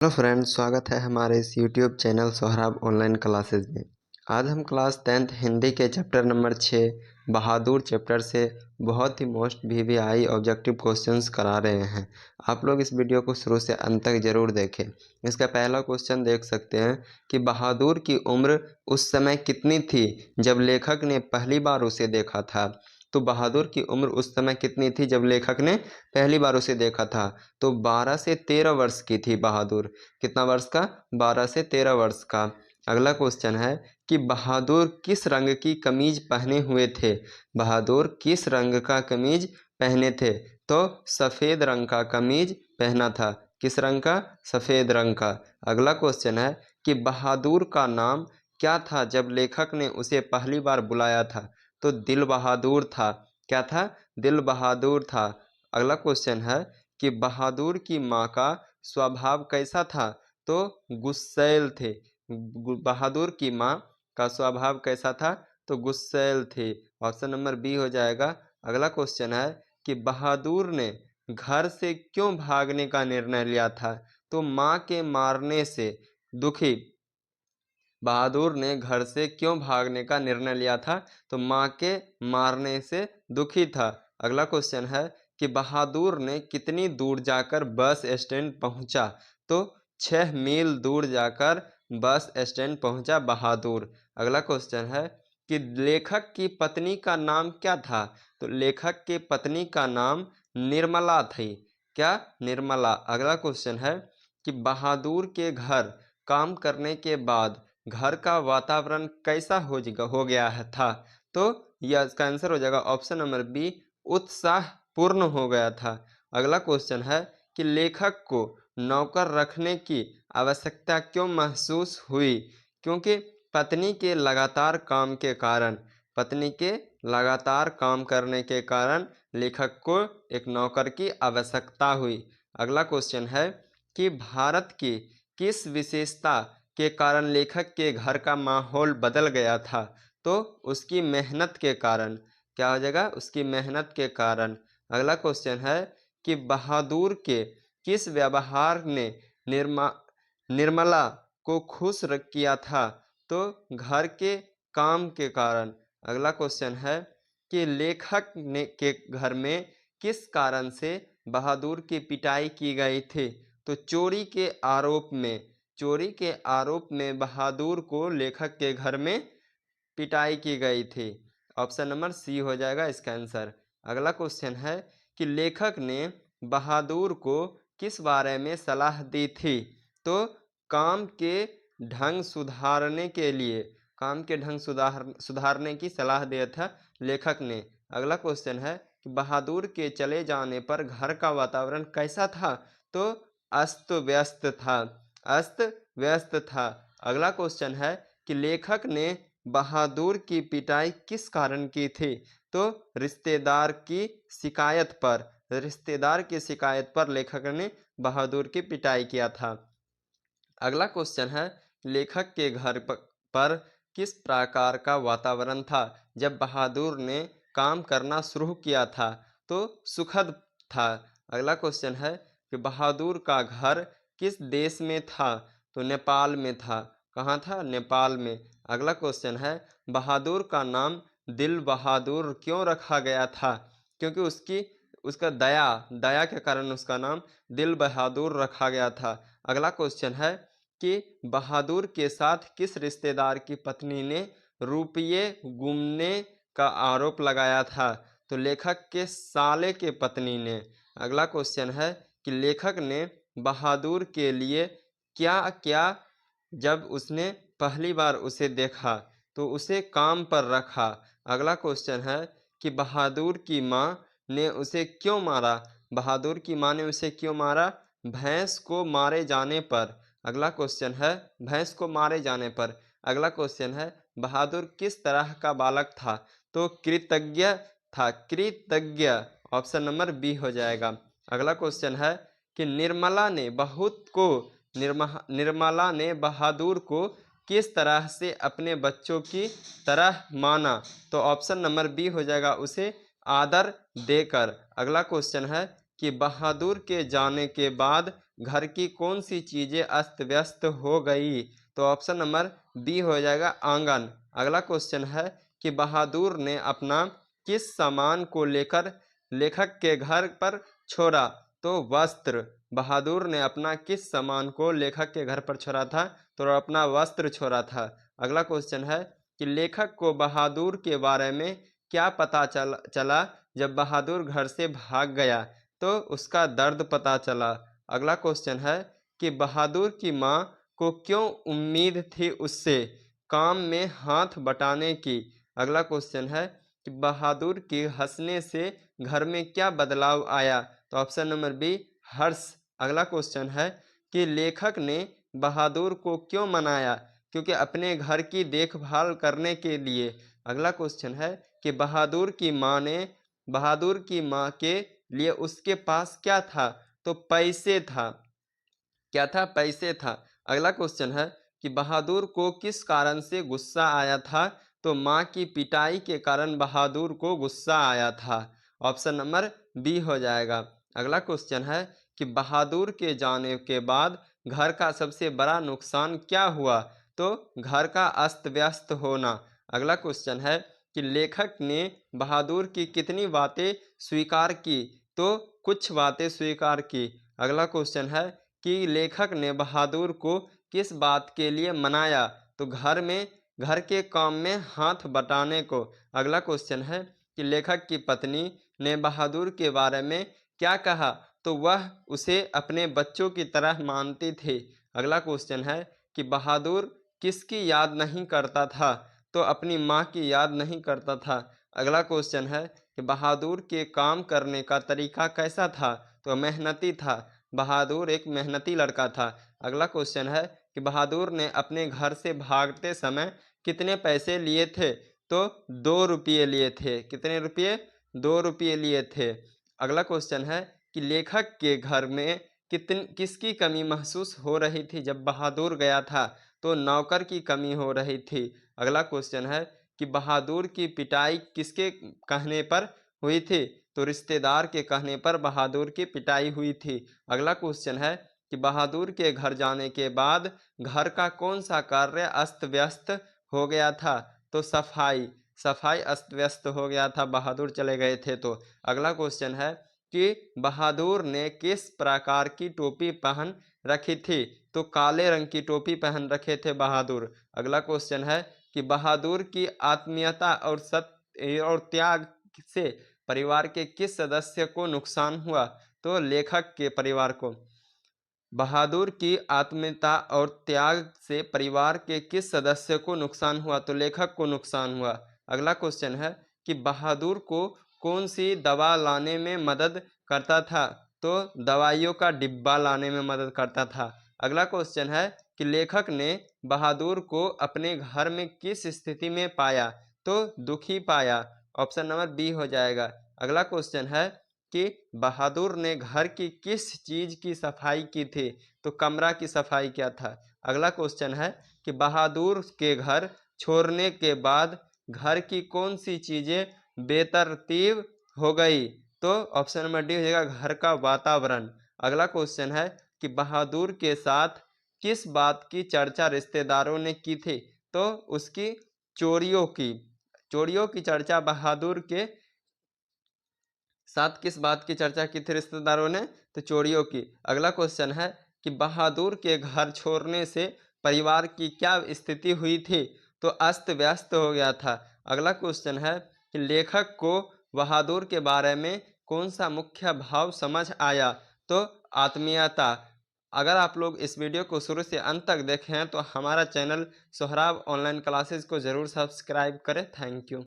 Hello friends, स्वागत है हमारे इस YouTube channel Sohrab online classes में। आज हम क्लास 10th हिंदी के चैप्टर नंबर 6 बहादुर चैप्टर से बहुत ही मोस्ट वीवीआई ऑब्जेक्टिव क्वेश्चंस करा रहे हैं। आप लोग इस वीडियो को शुरू से अंत तक ज़रूर देखें। इसका पहला क्वेश्चन देख सकते हैं कि बहादुर की उम्र उस समय कितनी थी जब लेखक ने पहली बार उसे देखा था। तो बहादुर की उम्र उस समय कितनी थी जब लेखक ने पहली बार उसे देखा था। तो 12 से 13 वर्ष की थी बहादुर। कितना वर्ष का? 12 से 13 वर्ष का। अगला क्वेश्चन है कि बहादुर किस रंग की कमीज पहने हुए थे। बहादुर किस रंग का कमीज पहने थे? तो सफ़ेद रंग का कमीज पहना था। किस रंग का? सफ़ेद रंग का। अगला क्वेश्चन है कि बहादुर का नाम क्या था जब लेखक ने उसे पहली बार बुलाया था। तो दिल बहादुर था। क्या था? दिल बहादुर था। अगला क्वेश्चन है कि बहादुर की माँ का स्वभाव कैसा था। तो गुस्सैल थे। बहादुर की माँ का स्वभाव कैसा था? तो गुस्सैल थे। ऑप्शन नंबर बी हो जाएगा। अगला क्वेश्चन है कि बहादुर ने घर से क्यों भागने का निर्णय लिया था। तो माँ के मारने से दुखी बहादुर ने घर से क्यों भागने का निर्णय लिया था। तो माँ के मारने से दुखी था। अगला क्वेश्चन है कि बहादुर ने कितनी दूर जाकर बस स्टैंड पहुंचा। तो 6 मील दूर जाकर बस स्टैंड पहुंचा बहादुर। अगला क्वेश्चन है कि लेखक की पत्नी का नाम क्या था। तो लेखक के पत्नी का नाम निर्मला थी। क्या? निर्मला। अगला क्वेश्चन है कि बहादुर के घर काम करने के बाद घर का वातावरण कैसा हो गया था। तो यह इसका आंसर हो जाएगा ऑप्शन नंबर बी, उत्साहपूर्ण हो गया था। अगला क्वेश्चन है कि लेखक को नौकर रखने की आवश्यकता क्यों महसूस हुई। क्योंकि पत्नी के लगातार काम करने के कारण लेखक को एक नौकर की आवश्यकता हुई। अगला क्वेश्चन है कि भारत की किस विशेषता के कारण लेखक के घर का माहौल बदल गया था। तो उसकी मेहनत के कारण। क्या हो जाएगा? उसकी मेहनत के कारण। अगला क्वेश्चन है कि बहादुर के किस व्यवहार ने निर्मला को खुश किया था। तो घर के काम के कारण। अगला क्वेश्चन है कि लेखक ने के घर में किस कारण से बहादुर की पिटाई की गई थी। तो चोरी के आरोप में बहादुर को लेखक के घर में पिटाई की गई थी। ऑप्शन नंबर सी हो जाएगा इसका आंसर। अगला क्वेश्चन है कि लेखक ने बहादुर को किस बारे में सलाह दी थी। तो काम के ढंग सुधारने के लिए सुधारने की सलाह दिया था लेखक ने। अगला क्वेश्चन है कि बहादुर के चले जाने पर घर का वातावरण कैसा था। तो अस्त व्यस्त था। अस्त व्यस्त था। अगला क्वेश्चन है कि लेखक ने बहादुर की पिटाई किस कारण की थी। तो रिश्तेदार की शिकायत पर लेखक ने बहादुर की पिटाई किया था। अगला क्वेश्चन है लेखक के घर पर किस प्रकार का वातावरण था जब बहादुर ने काम करना शुरू किया था। तो सुखद था। अगला क्वेश्चन है कि बहादुर का घर किस देश में था। तो नेपाल में था। कहाँ था? नेपाल में। अगला क्वेश्चन है बहादुर का नाम दिल बहादुर क्यों रखा गया था। क्योंकि उसका दया के कारण उसका नाम दिल बहादुर रखा गया था। अगला क्वेश्चन है कि बहादुर के साथ किस रिश्तेदार की पत्नी ने रुपये गुमने का आरोप लगाया था। तो लेखक के साले के पत्नी ने। अगला क्वेश्चन है कि लेखक ने बहादुर के लिए क्या क्या जब उसने पहली बार उसे देखा। तो उसे काम पर रखा। अगला क्वेश्चन है कि बहादुर की माँ ने उसे क्यों मारा। बहादुर की माँ ने उसे क्यों मारा? भैंस को मारे जाने पर। अगला क्वेश्चन है भैंस को मारे जाने पर। अगला क्वेश्चन है बहादुर किस तरह का बालक था। तो कृतज्ञ था। कृतज्ञ। ऑप्शन नंबर बी हो जाएगा। अगला क्वेश्चन है कि निर्मला ने बहादुर को किस तरह से अपने बच्चों की तरह माना। तो ऑप्शन नंबर बी हो जाएगा, उसे आदर देकर। अगला क्वेश्चन है कि बहादुर के जाने के बाद घर की कौन सी चीज़ें अस्त व्यस्त हो गई? तो ऑप्शन नंबर बी हो जाएगा आंगन। अगला क्वेश्चन है कि बहादुर ने अपना किस सामान को लेकर लेखक के घर पर छोड़ा? तो वस्त्र। बहादुर ने अपना किस सामान को लेखक के घर पर छोड़ा था? तो अपना वस्त्र छोड़ा था। अगला क्वेश्चन है कि लेखक को बहादुर के बारे में क्या पता चला जब बहादुर घर से भाग गया? तो उसका दर्द पता चला। अगला क्वेश्चन है कि बहादुर की माँ को क्यों उम्मीद थी उससे काम में हाथ बटाने की? अगला क्वेश्चन है कि बहादुर के हंसने से घर में क्या बदलाव आया? तो ऑप्शन नंबर बी हर्ष। अगला क्वेश्चन है कि लेखक ने बहादुर को क्यों मनाया? क्योंकि अपने घर की देखभाल करने के लिए। अगला क्वेश्चन है कि बहादुर की माँ के लिए उसके पास क्या था? तो पैसे था। क्या था? पैसे था। अगला क्वेश्चन है कि बहादुर को किस कारण से गुस्सा आया था? तो माँ की पिटाई के कारण बहादुर को गुस्सा आया था। ऑप्शन नंबर बी हो जाएगा। अगला क्वेश्चन है कि बहादुर के जाने के बाद घर का सबसे बड़ा नुकसान क्या हुआ? तो घर का अस्त व्यस्त होना। अगला क्वेश्चन है कि लेखक ने बहादुर की कितनी बातें स्वीकार की? तो कुछ बातें स्वीकार की। अगला क्वेश्चन है कि लेखक ने बहादुर को किस बात के लिए मनाया? तो घर के काम में हाथ बटाने को। अगला क्वेश्चन है कि लेखक की पत्नी ने बहादुर के बारे में क्या कहा? तो वह उसे अपने बच्चों की तरह मानती थी। अगला क्वेश्चन है कि बहादुर किसकी याद नहीं करता था? तो अपनी माँ की याद नहीं करता था। अगला क्वेश्चन है कि बहादुर के काम करने का तरीका कैसा था? तो मेहनती था। बहादुर एक मेहनती लड़का था। अगला क्वेश्चन है कि बहादुर ने अपने घर से भागते समय कितने पैसे लिए थे? तो 2 रुपये लिए थे। कितने रुपये? 2 रुपये लिए थे। अगला क्वेश्चन है कि लेखक के घर में किसकी कमी महसूस हो रही थी जब बहादुर गया था? तो नौकर की कमी हो रही थी। अगला क्वेश्चन है कि बहादुर की पिटाई किसके कहने पर हुई थी? तो रिश्तेदार के कहने पर बहादुर की पिटाई हुई थी। अगला क्वेश्चन है कि बहादुर के घर जाने के बाद घर का कौन सा कार्य अस्त व्यस्त हो गया था? तो सफाई। सफाई अस्त व्यस्त हो गया था, बहादुर चले गए थे तो। अगला क्वेश्चन है कि बहादुर ने किस प्रकार की टोपी पहन रखी थी? तो काले रंग की टोपी पहन रखे थे बहादुर। अगला क्वेश्चन है कि बहादुर की आत्मीयता और सत्य और त्याग से परिवार के किस सदस्य को नुकसान हुआ? तो लेखक के परिवार को। बहादुर की आत्मीयता और त्याग से परिवार के किस सदस्य को नुकसान हुआ? तो लेखक को नुकसान हुआ। अगला क्वेश्चन है कि बहादुर को कौन सी दवा लाने में मदद करता था? तो दवाइयों का डिब्बा लाने में मदद करता था। अगला क्वेश्चन है कि लेखक ने बहादुर को अपने घर में किस स्थिति में पाया? तो दुखी पाया। ऑप्शन नंबर बी हो जाएगा। अगला क्वेश्चन है कि बहादुर ने घर की किस चीज की सफाई की थी? तो कमरा की सफाई किया था। अगला क्वेश्चन है कि बहादुर के घर छोड़ने के बाद घर की कौन सी चीजें बेतरतीब हो गई? तो ऑप्शन नंबर डी हो जाएगा घर का वातावरण। अगला क्वेश्चन है कि बहादुर के साथ किस बात की चर्चा रिश्तेदारों ने की थी? तो उसकी चोरियों की। चोरियों की चर्चा बहादुर के साथ किस बात की चर्चा की थी रिश्तेदारों ने? तो चोरियों की। अगला क्वेश्चन है कि बहादुर के घर छोड़ने से परिवार की क्या स्थिति हुई थी? तो अस्त व्यस्त हो गया था। अगला क्वेश्चन है कि लेखक को बहादुर के बारे में कौन सा मुख्य भाव समझ आया? तो आत्मीयता। अगर आप लोग इस वीडियो को शुरू से अंत तक देखें तो हमारा चैनल सोहराब ऑनलाइन क्लासेस को ज़रूर सब्सक्राइब करें। Thank you.